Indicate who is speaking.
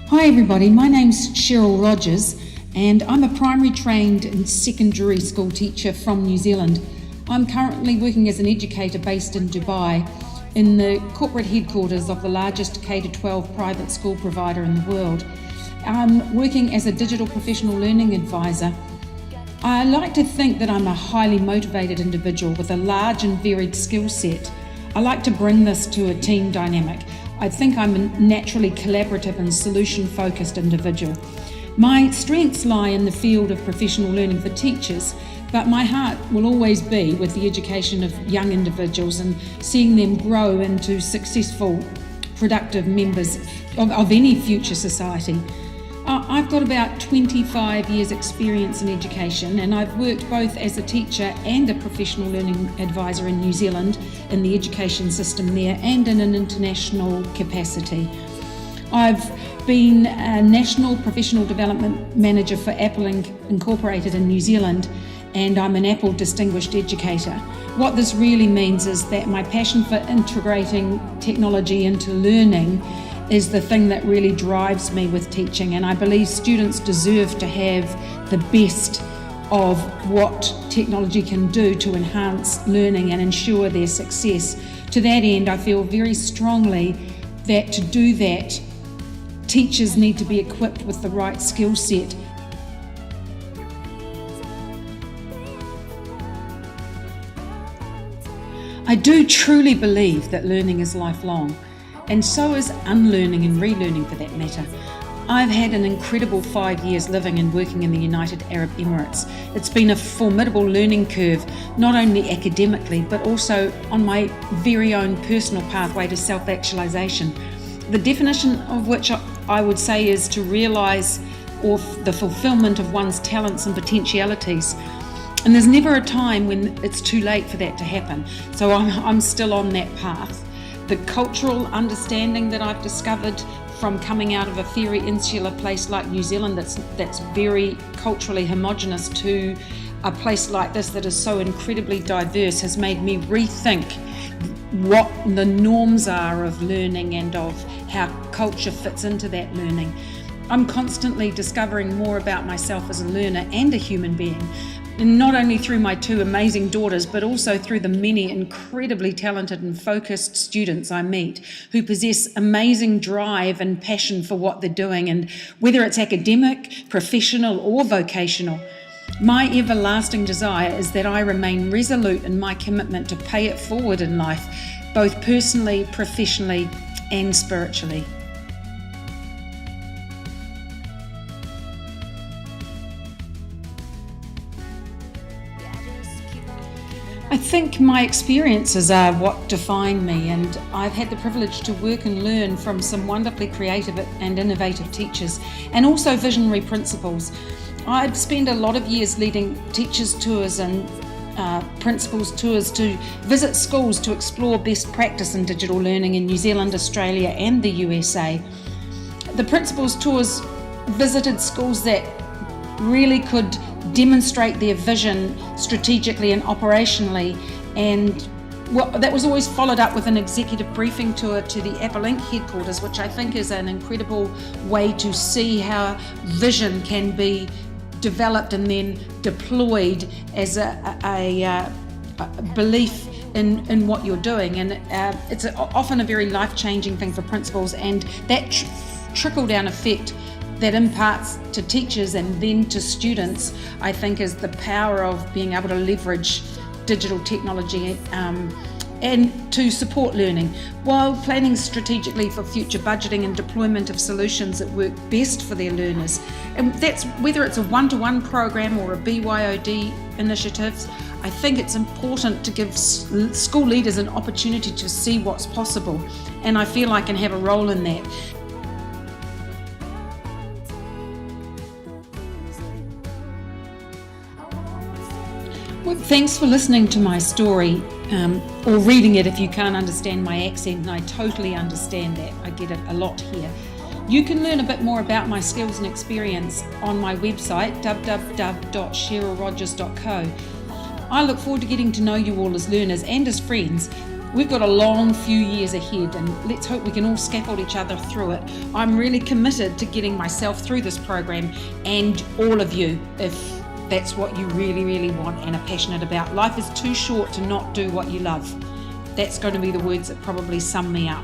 Speaker 1: Hi everybody, my name's Sheryl Rogers and I'm a primary trained and secondary school teacher from New Zealand. I'm currently working as an educator based in Dubai in the corporate headquarters of the largest K-12 private school provider in the world. I'm working as a digital professional learning advisor. I like to think that I'm a highly motivated individual with a large and varied skill set. I like to bring this to a team dynamic. I think I'm a naturally collaborative and solution-focused individual. My strengths lie in the field of professional learning for teachers, but my heart will always be with the education of young individuals and seeing them grow into successful, productive members of any future society. I've got about 25 years experience in education, and I've worked both as a teacher and a professional learning advisor in New Zealand in the education system there and in an international capacity. I've been a National Professional Development Manager for Apple Incorporated in New Zealand, and I'm an Apple Distinguished Educator. What this really means is that my passion for integrating technology into learning is the thing that really drives me with teaching, and I believe students deserve to have the best of what technology can do to enhance learning and ensure their success. To that end, I feel very strongly that to do that, teachers need to be equipped with the right skill set. I do truly believe that learning is lifelong, and so is unlearning and relearning for that matter. I've had an incredible 5 years living and working in the United Arab Emirates. It's been a formidable learning curve, not only academically, but also on my very own personal pathway to self-actualization. The definition of which I would say is to realise or the fulfilment of one's talents and potentialities. And there's never a time when it's too late for that to happen. So I'm still on that path. The cultural understanding that I've discovered from coming out of a very insular place like New Zealand that's very culturally homogenous to a place like this that is so incredibly diverse has made me rethink what the norms are of learning and of how culture fits into that learning. I'm constantly discovering more about myself as a learner and a human being, and not only through my two amazing daughters, but also through the many incredibly talented and focused students I meet who possess amazing drive and passion for what they're doing, and whether it's academic, professional or vocational. My everlasting desire is that I remain resolute in my commitment to pay it forward in life, both personally, professionally and spiritually. I think my experiences are what define me, and I've had the privilege to work and learn from some wonderfully creative and innovative teachers and also visionary principals. I've spent a lot of years leading teachers' tours and principals' tours to visit schools to explore best practice in digital learning in New Zealand, Australia and the USA. The principals' tours visited schools that really could demonstrate their vision strategically and operationally, and that was always followed up with an executive briefing tour to the Apple Inc. headquarters, which I think is an incredible way to see how vision can be developed and then deployed as a belief in what you're doing. And it's often a very life-changing thing for principals, and that trickle-down effect that imparts to teachers and then to students, I think, is the power of being able to leverage digital technology and to support learning while planning strategically for future budgeting and deployment of solutions that work best for their learners. And that's whether it's a one-to-one program or a BYOD initiatives. I think it's important to give school leaders an opportunity to see what's possible, and I feel I can have a role in that. Well, thanks for listening to my story, or reading it if you can't understand my accent, and I totally understand that. I get it a lot here. You can learn a bit more about my skills and experience on my website, www.sherylrogers.co. I look forward to getting to know you all as learners and as friends. We've got a long few years ahead, and let's hope we can all scaffold each other through it. I'm really committed to getting myself through this program, and all of you, if that's what you really, really want and are passionate about. Life is too short to not do what you love. That's going to be the words that probably sum me up.